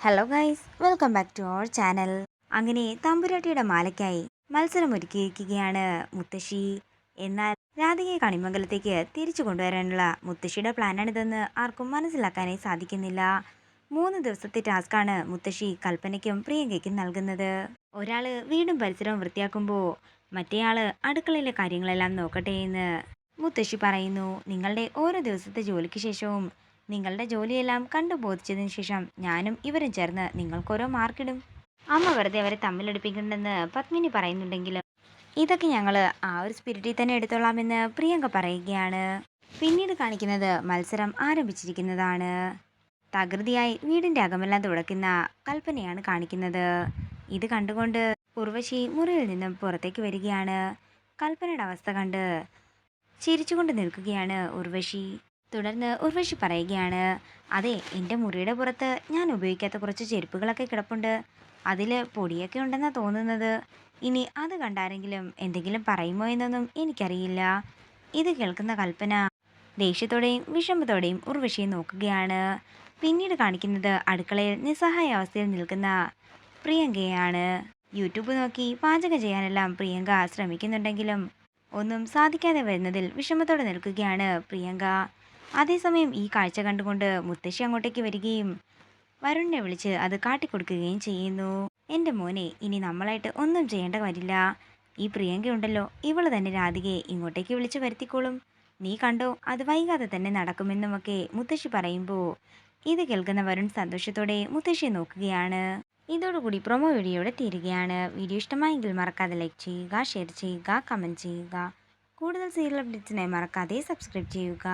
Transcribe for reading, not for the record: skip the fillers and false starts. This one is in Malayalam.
Hello guys, welcome back to our channel. അങ്ങനെ തമ്പുരാട്ടിയുടെ മാലയ്ക്കായി മത്സരം ഒരുക്കിയിരിക്കുകയാണ് മുത്തശ്ശി. എന്നാൽ രാധികയെ കണിമംഗലത്തേക്ക് തിരിച്ചു കൊണ്ടുവരാനുള്ള മുത്തശ്ശിയുടെ പ്ലാനാണിതെന്ന് ആർക്കും മനസ്സിലാക്കാനേ സാധിക്കുന്നില്ല. 3 ദിവസത്തെ ടാസ്ക്കാണ് മുത്തശ്ശി കൽപ്പനയ്ക്കും പ്രിയങ്കയ്ക്കും നൽകുന്നത്. ഒരാള് വീടും പരിസരവും വൃത്തിയാക്കുമ്പോൾ മറ്റേയാള് അടുക്കളയിലെ കാര്യങ്ങളെല്ലാം നോക്കട്ടെ എന്ന് മുത്തശ്ശി പറയുന്നു. നിങ്ങളുടെ ഓരോ ദിവസത്തെ ജോലിക്ക് ശേഷവും നിങ്ങളുടെ ജോലിയെല്ലാം കണ്ടു ബോധിച്ചതിന് ശേഷം ഞാനും ഇവരും ചേർന്ന് നിങ്ങൾക്കോരോ മാർക്കിടും. അമ്മ വെറുതെ അവരെ തമ്മിലടുപ്പിക്കുന്നുണ്ടെന്ന് പത്മിനി പറയുന്നുണ്ടെങ്കിലും ഇതൊക്കെ ഞങ്ങൾ ആ ഒരു സ്പിരിറ്റിൽ തന്നെ എടുത്തോളാമെന്ന് പ്രിയങ്ക പറയുകയാണ്. പിന്നീട് കാണിക്കുന്നത് മത്സരം ആരംഭിച്ചിരിക്കുന്നതാണ്. തകൃതിയായി വീടിൻ്റെ അകമെല്ലാം തുടയ്ക്കുന്ന കൽപ്പനയാണ് കാണിക്കുന്നത്. ഇത് കണ്ടുകൊണ്ട് ഉർവശി മുറിയിൽ നിന്നും പുറത്തേക്ക് വരികയാണ്. കൽപ്പനയുടെ അവസ്ഥ കണ്ട് ചിരിച്ചുകൊണ്ട് നിൽക്കുകയാണ് ഉർവശി. തുടർന്ന് ഉർവശി പറയുകയാണ്, അതെ, എൻ്റെ മുറിയുടെ പുറത്ത് ഞാൻ ഉപയോഗിക്കാത്ത കുറച്ച് ചെരുപ്പുകളൊക്കെ കിടപ്പുണ്ട്. അതിൽ പൊടിയൊക്കെ ഉണ്ടെന്നാണ് തോന്നുന്നത്. ഇനി അത് കണ്ടാരെങ്കിലും എന്തെങ്കിലും പറയുമോ എന്നൊന്നും എനിക്കറിയില്ല. ഇത് കേൾക്കുന്ന കൽപ്പന ദേഷ്യത്തോടെയും വിഷമത്തോടെയും ഉർവശിയെ നോക്കുകയാണ്. പിന്നീട് കാണിക്കുന്നത് അടുക്കളയിൽ നിസ്സഹായ അവസ്ഥയിൽ നിൽക്കുന്ന പ്രിയങ്കയാണ്. യൂട്യൂബ് നോക്കി പാചകം ചെയ്യാനെല്ലാം പ്രിയങ്ക ശ്രമിക്കുന്നുണ്ടെങ്കിലും ഒന്നും സാധിക്കാതെ വരുന്നതിൽ വിഷമത്തോടെ നിൽക്കുകയാണ് പ്രിയങ്ക. അതേസമയം ഈ കാഴ്ച കണ്ടുകൊണ്ട് മുത്തശ്ശി അങ്ങോട്ടേക്ക് വരികയും വരുണിനെ വിളിച്ച് അത് കാട്ടിക്കൊടുക്കുകയും ചെയ്യുന്നു. എൻ്റെ മോനെ, ഇനി നമ്മളായിട്ട് ഒന്നും ചെയ്യേണ്ട വരില്ല. ഈ പ്രിയങ്ക ഉണ്ടല്ലോ, ഇവള് തന്നെ രാധികയെ ഇങ്ങോട്ടേക്ക് വിളിച്ച് വരുത്തിക്കോളും. നീ കണ്ടോ, അത് വൈകാതെ തന്നെ നടക്കുമെന്നുമൊക്കെ മുത്തശ്ശി പറയുമ്പോൾ ഇത് കേൾക്കുന്ന വരുൺ സന്തോഷത്തോടെ മുത്തശ്ശിയെ നോക്കുകയാണ്. ഇതോടുകൂടി പ്രൊമോ വീഡിയോയുടെ തീരുകയാണ്. വീഡിയോ ഇഷ്ടമായെങ്കിൽ മറക്കാതെ ലൈക്ക് ചെയ്യുക, ഷെയർ ചെയ്യുക, കമൻറ്റ് ചെയ്യുക. കൂടുതൽ സീരിയൽ അപ്ഡേറ്റ്സിനായി മറക്കാതെ സബ്സ്ക്രൈബ് ചെയ്യുക.